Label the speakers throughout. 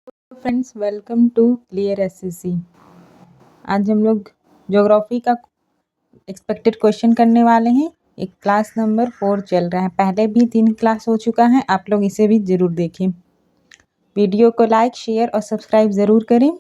Speaker 1: Friends, welcome to clear SSC. आज हम लोग ज्योग्राफी का एक्सपेक्टेड क्वेश्चन करने वाले हैं। एक क्लास नंबर 4 चल रहा है। पहले भी 3 क्लास हो चुका है, आप लोग इसे भी ज़रूर देखें। वीडियो को लाइक, शेयर और सब्सक्राइब ज़रूर करें।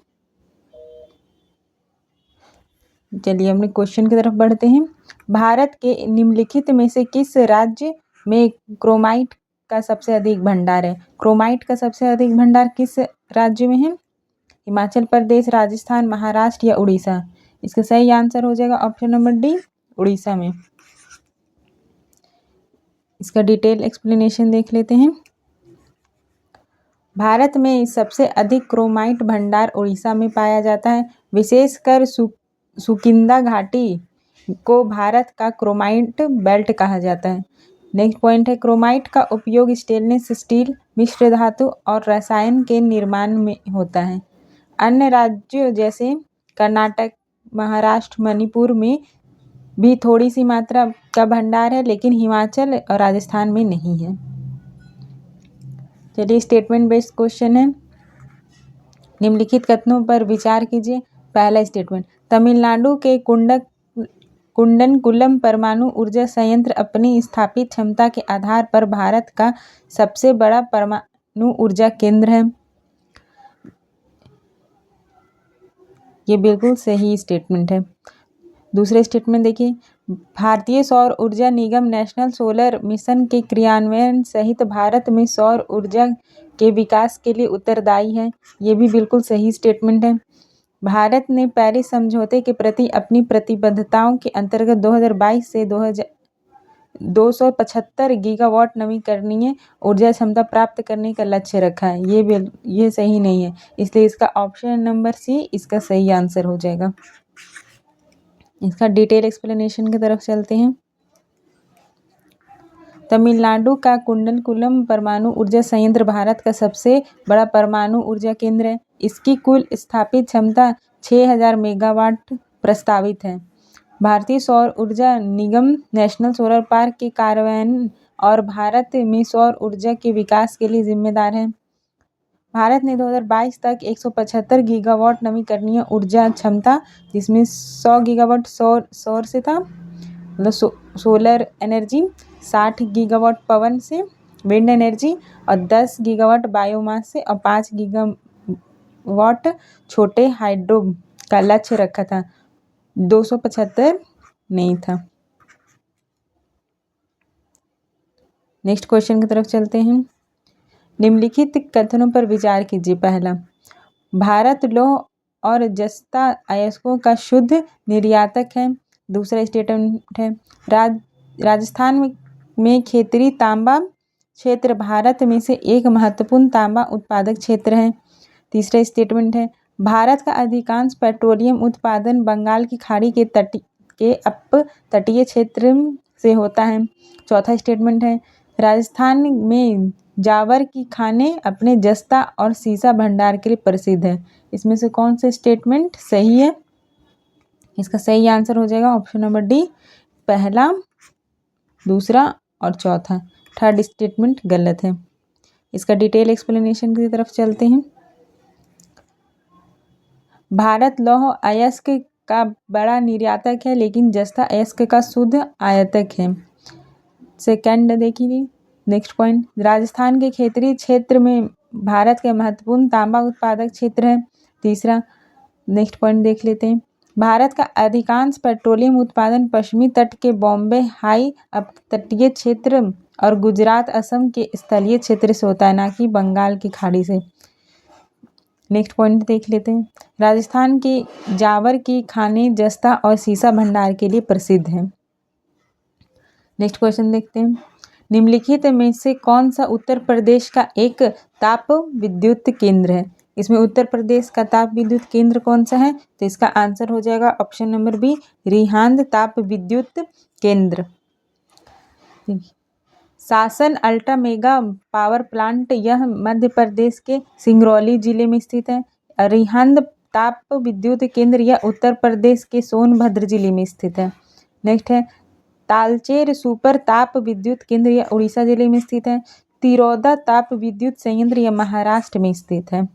Speaker 1: चलिए अपने क्वेश्चन की तरफ बढ़ते हैं। भारत के निम्नलिखित में से किस राज्य में क्रोमाइट का सबसे अधिक भंडार है? क्रोमाइट का सबसे अधिक भंडार किस राज्य में है? हिमाचल प्रदेश, राजस्थान, महाराष्ट्र या उड़ीसा? इसका सही आंसर हो जाएगा ऑप्शन नंबर डी, उड़ीसा में। इसका डिटेल एक्सप्लेनेशन देख लेते हैं। भारत में सबसे अधिक क्रोमाइट भंडार उड़ीसा में पाया जाता है। विशेषकर सुकिंदा घाटी को भारत का क्रोमाइट बेल्ट कहा जाता है। नेक्स्ट पॉइंट है, क्रोमाइट का उपयोग स्टेनलेस स्टील, मिश्र धातु और रसायन के निर्माण में होता है। अन्य राज्यों जैसे कर्नाटक, महाराष्ट्र, मणिपुर में भी थोड़ी सी मात्रा का भंडार है, लेकिन हिमाचल और राजस्थान में नहीं है। चलिए स्टेटमेंट बेस्ड क्वेश्चन है। निम्नलिखित कथनों पर विचार कीजिए। पहला स्टेटमेंट, तमिलनाडु के कुंडनकुलम परमाणु ऊर्जा संयंत्र अपनी स्थापित क्षमता के आधार पर भारत का सबसे बड़ा परमाणु ऊर्जा केंद्र है। ये बिल्कुल सही स्टेटमेंट है। दूसरे स्टेटमेंट देखिए, भारतीय सौर ऊर्जा निगम नेशनल सोलर मिशन के क्रियान्वयन सहित भारत में सौर ऊर्जा के विकास के लिए उत्तरदायी है। ये भी बिल्कुल सही स्टेटमेंट है। भारत ने पेरिस समझौते के प्रति अपनी प्रतिबद्धताओं के अंतर्गत 2022 से 275 गीगावाट नवीकरणीय ऊर्जा क्षमता प्राप्त करने का लक्ष्य रखा है। ये सही नहीं है, इसलिए इसका ऑप्शन नंबर सी इसका सही आंसर हो जाएगा। इसका डिटेल एक्सप्लेनेशन की तरफ चलते हैं। तमिलनाडु का कुंडनकुलम परमाणु ऊर्जा संयंत्र भारत का सबसे बड़ा परमाणु ऊर्जा केंद्र है। इसकी कुल स्थापित क्षमता 6000 मेगावाट प्रस्तावित है। भारतीय सौर ऊर्जा निगम नेशनल सोलर पार्क के कार्यान्वयन और भारत में सौर ऊर्जा के विकास के लिए जिम्मेदार है। भारत ने 2022 तक 175 गीगावाट नवीकरणीय ऊर्जा क्षमता, जिसमें 100 गीगावाट सौर से था, मतलब सोलर एनर्जी, 60 गीगावाट पवन से, विंड एनर्जी, और 10 गीगावाट बायोमास से और 5 गीगावाट छोटे हाइड्रो का लक्ष्य रखा था। 275 नहीं था। नेक्स्ट क्वेश्चन की तरफ चलते हैं। निम्नलिखित कथनों पर विचार कीजिए। पहला, भारत लौह और जस्ता अयस्कों का शुद्ध निर्यातक है। दूसरा स्टेटमेंट है, राजस्थान में खेतरी तांबा क्षेत्र भारत में से एक महत्वपूर्ण तांबा उत्पादक क्षेत्र है। तीसरा स्टेटमेंट है, भारत का अधिकांश पेट्रोलियम उत्पादन बंगाल की खाड़ी के अपतटीय क्षेत्र से होता है। चौथा स्टेटमेंट है, राजस्थान में जावर की खानें अपने जस्ता और सीसा भंडार के लिए प्रसिद्ध है। इसमें से कौन सा स्टेटमेंट सही है? इसका सही आंसर हो जाएगा ऑप्शन नंबर डी, पहला, दूसरा और चौथा। थर्ड स्टेटमेंट गलत है। इसका डिटेल एक्सप्लेनेशन की तरफ चलते हैं। भारत लौह अयस्क का बड़ा निर्यातक है, लेकिन जस्ता अयस्क का शुद्ध आयातक है। सेकंड देखिए, नेक्स्ट पॉइंट, राजस्थान के खेतरी क्षेत्र में भारत के महत्वपूर्ण तांबा उत्पादक क्षेत्र है। तीसरा, नेक्स्ट पॉइंट देख लेते हैं, भारत का अधिकांश पेट्रोलियम उत्पादन पश्चिमी तट के बॉम्बे हाई अपतटीय क्षेत्र और गुजरात, असम के स्थलीय क्षेत्र से होता है, ना कि बंगाल की खाड़ी से। नेक्स्ट पॉइंट देख लेते हैं, राजस्थान की जावर की खानें जस्ता और सीसा भंडार के लिए प्रसिद्ध है। नेक्स्ट क्वेश्चन देखते हैं, निम्नलिखित में से कौन सा उत्तर प्रदेश का एक ताप विद्युत केंद्र है? इसमें उत्तर प्रदेश का ताप विद्युत केंद्र कौन सा है? तो इसका आंसर हो जाएगा ऑप्शन नंबर बी, रिहांद ताप विद्युत केंद्र। शासन अल्ट्रा मेगा पावर प्लांट, यह मध्य प्रदेश के सिंगरौली जिले में स्थित है। रिहांद ताप विद्युत केंद्र यह उत्तर प्रदेश के सोनभद्र जिले में स्थित है। नेक्स्ट है, तालचेर सुपर ताप विद्युत केंद्र यह उड़ीसा जिले में स्थित है। तिरौदा ताप विद्युत संयंत्र यह महाराष्ट्र में स्थित है।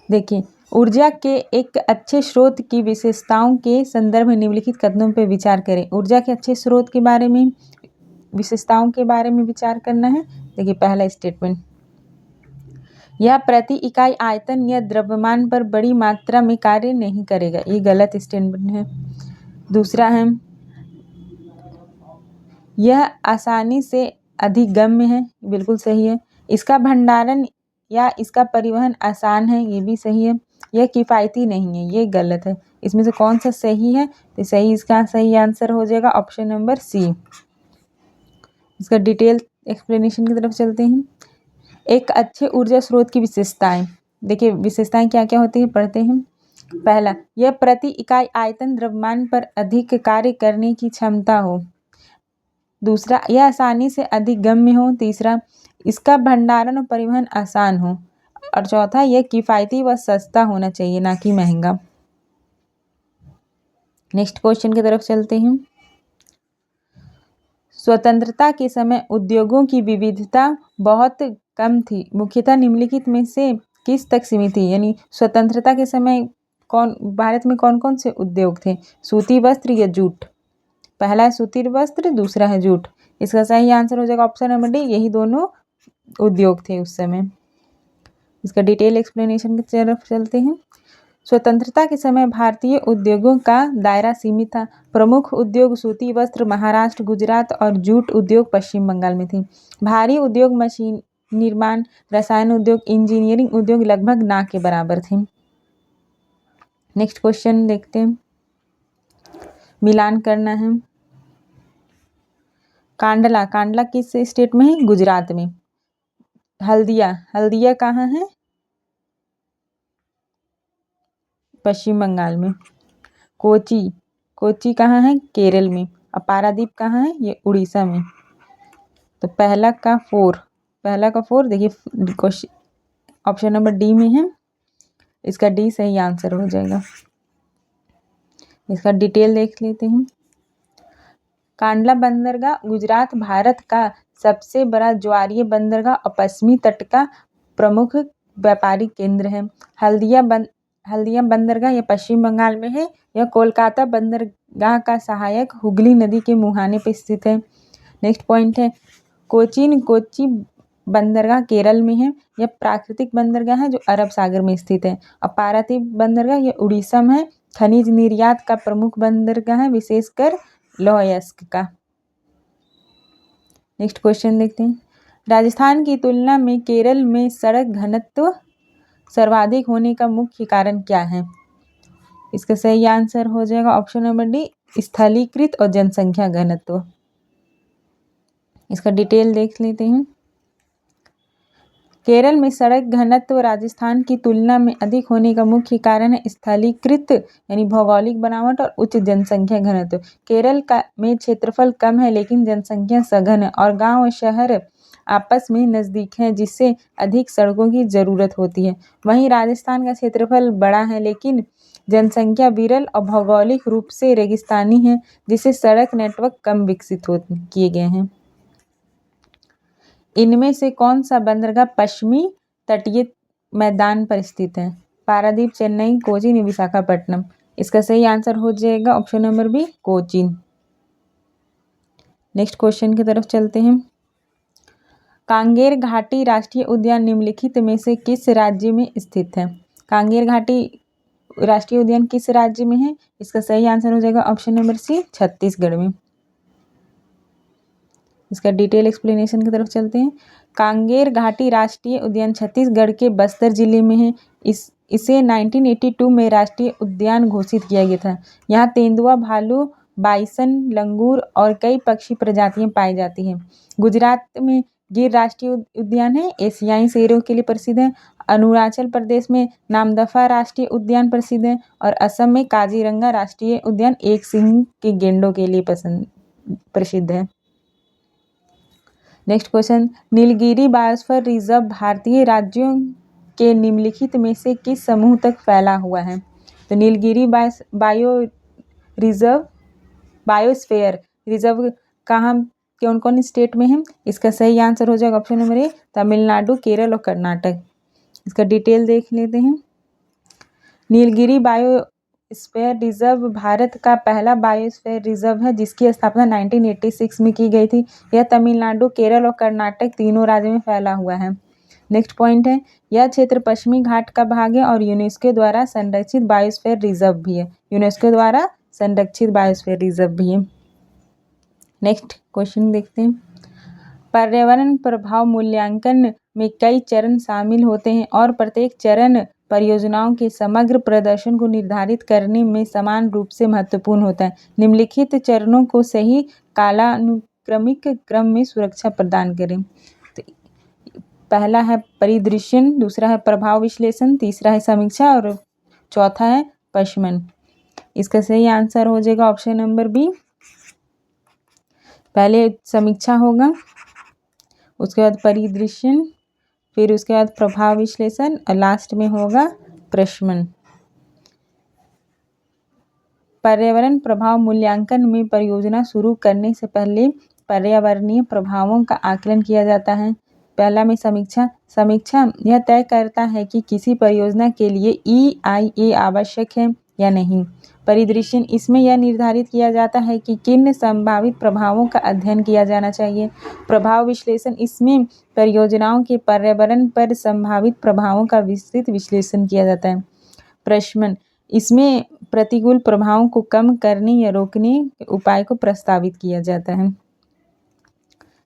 Speaker 1: देखिए, ऊर्जा के एक अच्छे स्रोत की विशेषताओं के संदर्भ में निम्नलिखित कथनों पर विचार करें। ऊर्जा के अच्छे स्रोत के बारे में, विशेषताओं के बारे में विचार करना है। देखिए, पहला स्टेटमेंट, यह प्रति इकाई आयतन या द्रव्यमान पर बड़ी मात्रा में कार्य नहीं करेगा, ये गलत स्टेटमेंट है। दूसरा है, यह आसानी से अधिगम्य है, बिल्कुल सही है। इसका भंडारण या इसका परिवहन आसान है, ये भी सही है। यह किफ़ायती नहीं है, ये गलत है। इसमें से कौन सा सही है? तो सही, इसका सही आंसर हो जाएगा ऑप्शन नंबर सी। इसका डिटेल एक्सप्लेनेशन की तरफ चलते हैं। एक अच्छे ऊर्जा स्रोत की विशेषताएं। देखिए, विशेषताएं क्या क्या होती है, पढ़ते हैं। पहला, यह प्रति इकाई आयतन द्रव्यमान पर अधिक कार्य करने की क्षमता हो। दूसरा, यह आसानी से अधिगम्य हो। तीसरा, इसका भंडारण और परिवहन आसान हो। और चौथा, यह किफ़ायती व सस्ता होना चाहिए, ना कि महंगा। नेक्स्ट क्वेश्चन की तरफ चलते हैं। स्वतंत्रता के समय उद्योगों की विविधता बहुत कम थी, मुख्यतः निम्नलिखित में से किस तक सीमित थी? यानी स्वतंत्रता के समय भारत में कौन कौन से उद्योग थे? सूती वस्त्र या जूट? पहला है सूती वस्त्र, दूसरा है जूट। इसका सही आंसर हो जाएगा ऑप्शन नंबर डी, यही दोनों उद्योग थे उस समय। इसका डिटेल एक्सप्लेनेशन की तरफ चलते हैं। स्वतंत्रता के समय भारतीय उद्योगों का दायरा सीमित था। प्रमुख उद्योग सूती वस्त्र महाराष्ट्र, गुजरात और जूट उद्योग पश्चिम बंगाल में थे। भारी उद्योग मशीन निर्माण, रसायन उद्योग, इंजीनियरिंग उद्योग लगभग ना के बराबर थे। नेक्स्ट क्वेश्चन देखते हैं, मिलान करना है। कांडला, कांडला किस स्टेट में है? गुजरात में। हल्दिया, हल्दिया कहाँ है? पश्चिम बंगाल में। कोची, कोची कहाँ है? केरल में। और पारादीप कहाँ है? ये उड़ीसा में। तो पहला का 4 देखिए, क्वेश्चन ऑप्शन नंबर डी में है, इसका डी सही आंसर हो जाएगा। इसका डिटेल देख लेते हैं। कांडला बंदरगाह गुजरात भारत का सबसे बड़ा ज्वारीय बंदरगाह और पश्चिमी तट का प्रमुख व्यापारिक केंद्र है। हल्दिया बंदरगाह यह पश्चिम बंगाल में है। यह कोलकाता बंदरगाह का सहायक हुगली नदी के मुहाने पर स्थित है। नेक्स्ट पॉइंट है, कोची बंदरगाह केरल में है। यह प्राकृतिक बंदरगाह है जो अरब सागर में स्थित है। और पारादीप बंदरगाह यह उड़ीसा में है। खनिज निर्यात का प्रमुख बंदरगाह है, विशेषकर लौह अयस्क का। नेक्स्ट क्वेश्चन देखते हैं। राजस्थान की तुलना में केरल में सड़क घनत्व सर्वाधिक होने का मुख्य कारण क्या है? इसका सही आंसर हो जाएगा ऑप्शन नंबर डी, स्थलीकृत और जनसंख्या घनत्व। इसका डिटेल देख लेते हैं। केरल में सड़क घनत्व राजस्थान की तुलना में अधिक होने का मुख्य कारण है स्थलीकृत यानी भौगोलिक बनावट और उच्च जनसंख्या घनत्व। केरल का में क्षेत्रफल कम है लेकिन जनसंख्या सघन है और गांव और शहर आपस में नज़दीक हैं, जिससे अधिक सड़कों की ज़रूरत होती है। वहीं राजस्थान का क्षेत्रफल बड़ा है लेकिन जनसंख्या विरल और भौगोलिक रूप से रेगिस्तानी है, जिससे सड़क नेटवर्क कम विकसित किए गए हैं। इनमें से कौन सा बंदरगाह पश्चिमी तटीय मैदान पर स्थित है? पारादीप, चेन्नई, कोचीन, विशाखापट्टनम। इसका सही आंसर हो जाएगा option number B, Cochin. Next question की तरफ चलते हैं। कांगेर घाटी राष्ट्रीय उद्यान निम्नलिखित में से किस राज्य में स्थित है? कांगेर घाटी राष्ट्रीय उद्यान किस राज्य में है? इसका सही आंसर हो जाएगा ऑप्शन नंबर सी, छत्तीसगढ़ में। इसका डिटेल एक्सप्लेनेशन की तरफ चलते हैं। कांगेर घाटी राष्ट्रीय उद्यान छत्तीसगढ़ के बस्तर जिले में है। इसे 1982 में राष्ट्रीय उद्यान घोषित किया गया था। यहाँ तेंदुआ, भालू, बाइसन, लंगूर और कई पक्षी प्रजातियां पाई जाती हैं। गुजरात में गिर राष्ट्रीय उद्यान है, एशियाई शेरों के लिए प्रसिद्ध है। अरुणाचल प्रदेश में नामदफा राष्ट्रीय उद्यान प्रसिद्ध है और असम में काजीरंगा राष्ट्रीय उद्यान एक सिंह के गेंडों के लिए प्रसिद्ध है। Next question, Nilgiri biosphere reserve भारतीय राज्यों के निम्नलिखित में से किस समूह तक फैला हुआ है? तो नीलगिरी बायोस्फीयर रिजर्व कहाँ, कौन कौन स्टेट में है? इसका सही आंसर हो जाएगा option number A, Tamil Nadu, Kerala और कर्नाटक। इसका डिटेल देख लेते हैं। नीलगिरी बायोस्फीयर रिजर्व भारत का पहला बायोस्फीयर रिजर्व है जिसकी स्थापना 1986 में की गई थी। यह तमिलनाडु, केरल और कर्नाटक तीनों राज्यों में फैला हुआ है। नेक्स्ट पॉइंट है, यह क्षेत्र पश्चिमी घाट का भाग है और यूनेस्को द्वारा संरक्षित बायोस्फीयर रिजर्व भी है। यूनेस्को द्वारा संरक्षित बायोस्फीयर रिजर्व भी है। नेक्स्ट क्वेश्चन देखते हैं। पर्यावरण प्रभाव मूल्यांकन में कई चरण शामिल होते हैं और प्रत्येक चरण परियोजनाओं के समग्र प्रदर्शन को निर्धारित करने में समान रूप से महत्वपूर्ण होता है। निम्नलिखित चरणों को सही कालानुक्रमिक क्रम में सुरक्षा प्रदान करें। तो पहला है परिदृश्यन, दूसरा है प्रभाव विश्लेषण, तीसरा है समीक्षा और चौथा है पशमन। इसका सही आंसर हो जाएगा ऑप्शन नंबर बी। पहले समीक्षा होगा, उसके बाद परिदृश्यन, फिर उसके बाद प्रभाव विश्लेषण और लास्ट में होगा प्रशमन। पर्यावरण प्रभाव मूल्यांकन में परियोजना शुरू करने से पहले पर्यावरणीय प्रभावों का आकलन किया जाता है। पहला में समीक्षा। समीक्षा यह तय करता है कि किसी परियोजना के लिए EIA आवश्यक है या नहीं। परिदृश्यन, इसमें यह निर्धारित किया जाता है कि किन संभावित प्रभावों का अध्ययन किया जाना चाहिए। प्रभाव विश्लेषण, इसमें परियोजनाओं के पर्यावरण पर संभावित प्रभावों का विस्तृत विश्लेषण किया जाता है। प्रशमन, इसमें प्रतिकूल प्रभावों को कम करने या रोकने के उपाय को प्रस्तावित किया जाता है।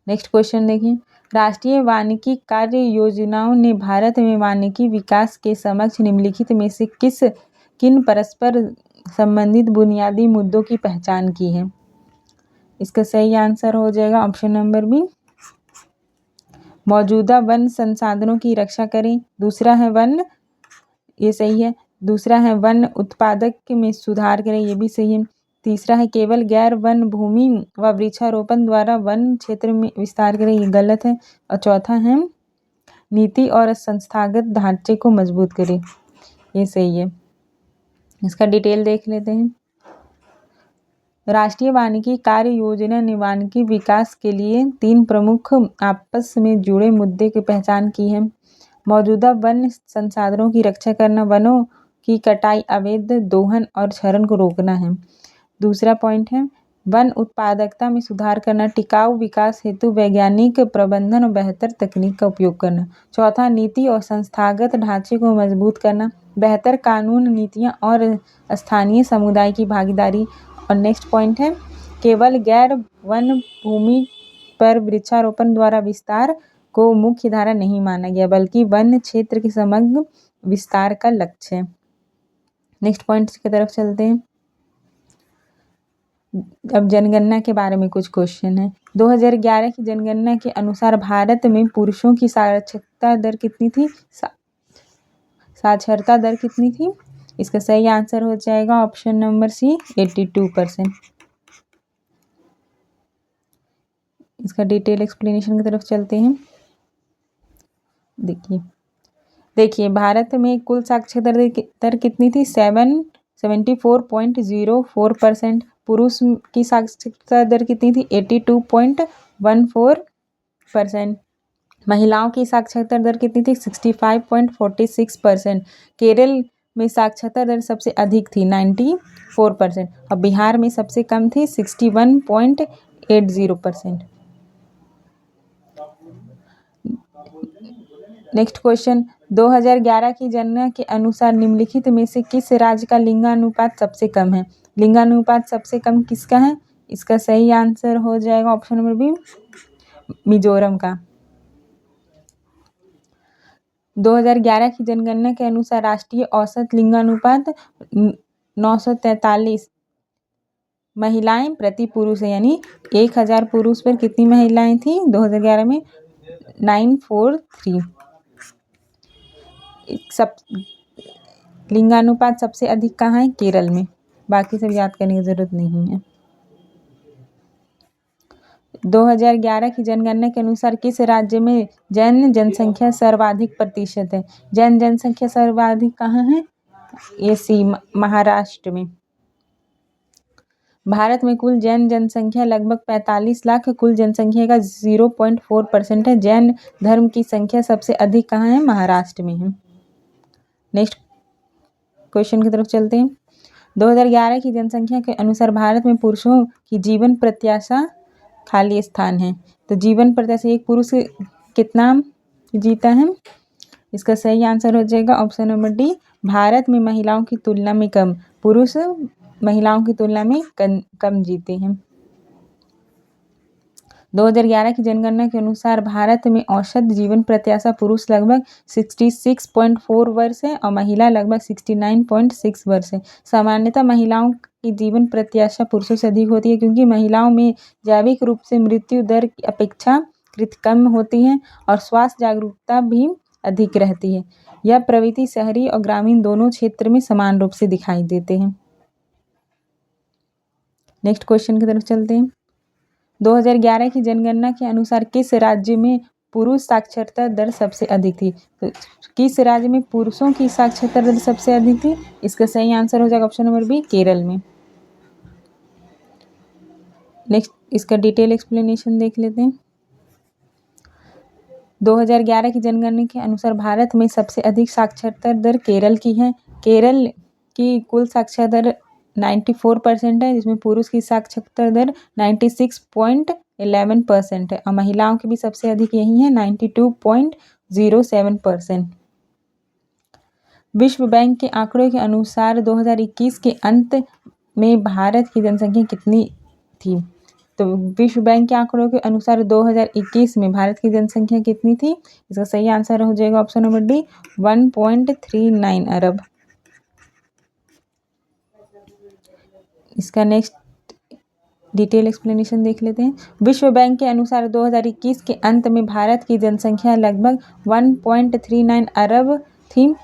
Speaker 1: नेक्स्ट क्वेश्चन देखिए। राष्ट्रीय वानिकी कार्य योजनाओं ने भारत में वानिकी विकास के समक्ष निम्नलिखित में से किन परस्पर संबंधित बुनियादी मुद्दों की पहचान की है। इसका सही आंसर हो जाएगा ऑप्शन नंबर बी। मौजूदा वन संसाधनों की रक्षा करें, दूसरा है वन, ये सही है। दूसरा है वन उत्पादक में सुधार करें, ये भी सही है। तीसरा है केवल गैर वन भूमि व वृक्षारोपण द्वारा वन क्षेत्र में विस्तार करें, ये गलत है। और चौथा है नीति और संस्थागत ढांचे को मजबूत करें, ये सही है। इसका डिटेल देख लेते हैं। राष्ट्रीय वानिकी कार्य योजना ने वानिकी विकास के लिए 3 प्रमुख आपस में जुड़े मुद्दे की पहचान की है। मौजूदा वन संसाधनों की रक्षा करना, वनों की कटाई, अवैध दोहन और क्षरण को रोकना है। दूसरा पॉइंट है वन उत्पादकता में सुधार करना, टिकाऊ विकास हेतु वैज्ञानिक प्रबंधन और बेहतर तकनीक का उपयोग करना। चौथा नीति और संस्थागत ढांचे को मजबूत करना, बेहतर कानून, नीतियाँ और स्थानीय समुदाय की भागीदारी। और नेक्स्ट पॉइंट है केवल गैर वन भूमि पर वृक्षारोपण द्वारा विस्तार को मुख्य धारा नहीं माना गया बल्कि वन क्षेत्र के समग्र विस्तार का लक्ष्य है। नेक्स्ट पॉइंट की तरफ चलते हैं। अब जनगणना के बारे में कुछ क्वेश्चन है। 2011 की जनगणना के अनुसार भारत में पुरुषों की साक्षरता दर कितनी थी? साक्षरता दर कितनी थी? इसका सही आंसर हो जाएगा ऑप्शन नंबर सी, 82%। इसका डिटेल एक्सप्लेनेशन की तरफ चलते हैं। देखिए भारत में कुल साक्षरता दर कितनी थी? 74.04%। पुरुष की साक्षरता दर कितनी थी? 82.14%। महिलाओं की साक्षरता दर कितनी थी? 65.46%। केरल में साक्षरता दर सबसे अधिक थी 94%। और बिहार में सबसे कम थी 61.80%। नेक्स्ट क्वेश्चन, 2011 की जनगणना के अनुसार निम्नलिखित में से किस राज्य का लिंगानुपात सबसे कम है? लिंगानुपात सबसे कम किसका है? इसका सही आंसर हो जाएगा ऑप्शन नंबर बी, मिजोरम का। 2011 की जनगणना के अनुसार राष्ट्रीय औसत लिंगानुपात 943 महिलाएं प्रति पुरुष है, यानी 1000 पुरुष पर कितनी महिलाएं थी 2011 में? 943। सब लिंगानुपात सबसे अधिक कहाँ है? केरल में। बाकी सब याद करने की जरूरत नहीं है। 2011 की जनगणना के अनुसार किस राज्य में जैन जनसंख्या सर्वाधिक प्रतिशत है? जैन जनसंख्या सर्वाधिक कहाँ है? ये सी, महाराष्ट्र में। भारत में कुल जैन जनसंख्या लगभग 45 लाख कुल जनसंख्या का 0.4% है। जैन धर्म की संख्या सबसे अधिक कहाँ है? महाराष्ट्र में है। नेक्स्ट क्वेश्चन की तरफ चलते हैं। 2011 की जनसंख्या के अनुसार भारत में पुरुषों की जीवन प्रत्याशा खाली स्थान है। तो जीवन प्रत्याशा एक पुरुष कितना जीता है? इसका सही आंसर हो जाएगा ऑप्शन नंबर डी, भारत में महिलाओं की तुलना में कम, पुरुष महिलाओं की तुलना में कम जीते हैं। 2011 की जनगणना के अनुसार भारत में औसत जीवन प्रत्याशा पुरुष लगभग 66.4 वर्ष है और महिला लगभग 69.6 वर्ष है। सामान्यतः महिलाओं की जीवन प्रत्याशा पुरुषों से अधिक होती है क्योंकि महिलाओं में जैविक रूप से मृत्यु दर की अपेक्षाकृत कम होती है और स्वास्थ्य जागरूकता भी अधिक रहती है। यह प्रवृत्ति शहरी और ग्रामीण दोनों क्षेत्र में समान रूप से दिखाई देते हैं। नेक्स्ट क्वेश्चन की तरफ चलते हैं। 2011 की जनगणना के अनुसार किस राज्य में पुरुष साक्षरता दर सबसे अधिक थी? तो किस राज्य में पुरुषों की साक्षरता दर सबसे अधिक थी? इसका सही आंसर हो जाएगा ऑप्शन नंबर बी, केरल में। नेक्स्ट इसका डिटेल एक्सप्लेनेशन देख लेते हैं। 2011 की जनगणना के अनुसार भारत में सबसे अधिक साक्षरता दर केरल की है। केरल की कुल साक्षरता दर 94% है, जिसमें पुरुष की साक्षरता दर 96.11% है और महिलाओं की भी सबसे अधिक यही है 92.07%। विश्व बैंक के आंकड़ों के अनुसार 2021 के अंत में भारत की जनसंख्या कितनी थी? तो विश्व बैंक के आंकड़ों के अनुसार 2021 में भारत की जनसंख्या कितनी थी? इसका सही आंसर हो जाएगा ऑप्शन नंबर डी, 1.39 अरब। इसका नेक्स्ट डिटेल एक्सप्लेनेशन देख लेते हैं। विश्व बैंक के अनुसार 2021 के अंत में भारत की जनसंख्या लगभग 1.39 अरब थी।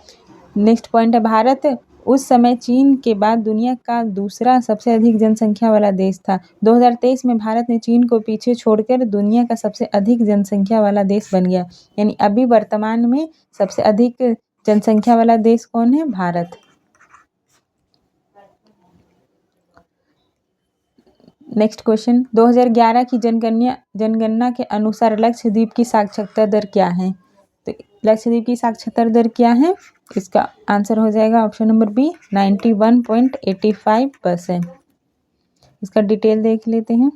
Speaker 1: नेक्स्ट पॉइंट है, भारत उस समय चीन के बाद दुनिया का दूसरा सबसे अधिक जनसंख्या वाला देश था। 2023 में भारत ने चीन को पीछे छोड़कर दुनिया का सबसे अधिक जनसंख्या वाला देश बन गया। यानी अभी वर्तमान में सबसे अधिक जनसंख्या वाला देश कौन है? भारत। नेक्स्ट क्वेश्चन, 2011 की जनगणना के अनुसार लक्षद्वीप की साक्षरता दर क्या है? तो लक्षद्वीप की साक्षरता दर क्या है? इसका आंसर हो जाएगा ऑप्शन नंबर बी, 91.85%। इसका डिटेल देख लेते हैं।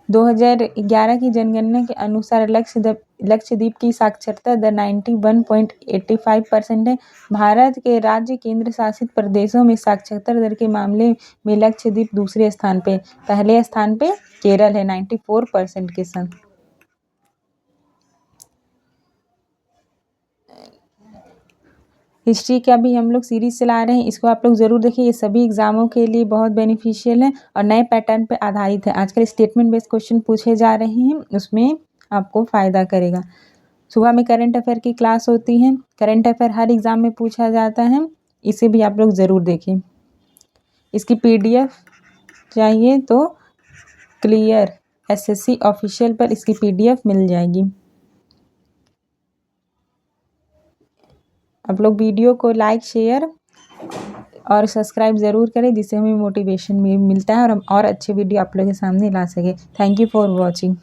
Speaker 1: 2011 की जनगणना के अनुसार लक्षद्वीप की साक्षरता दर 91.85% है। भारत के राज्य केंद्र शासित प्रदेशों में साक्षरता दर के मामले में लक्षद्वीप दूसरे स्थान पे, पहले स्थान पे केरल है 94% के संग। हिस्ट्री का भी हम लोग सीरीज चला रहे हैं, इसको आप लोग ज़रूर देखिए। ये सभी एग्जामों के लिए बहुत बेनिफिशियल है और नए पैटर्न पे आधारित है। आजकल स्टेटमेंट बेस्ड क्वेश्चन पूछे जा रहे हैं, उसमें आपको फ़ायदा करेगा। सुबह में करंट अफेयर की क्लास होती है। करंट अफेयर हर एग्ज़ाम में पूछा जाता है, इसे भी आप लोग ज़रूर देखें। इसकी PDF चाहिए तो क्लियर SSC ऑफिशियल पर इसकी PDF मिल जाएगी। आप लोग वीडियो को लाइक, शेयर और सब्सक्राइब ज़रूर करें, जिससे हमें मोटिवेशन मिलता है और हम और अच्छे वीडियो आप लोगों के सामने ला सके। Thank you for watching.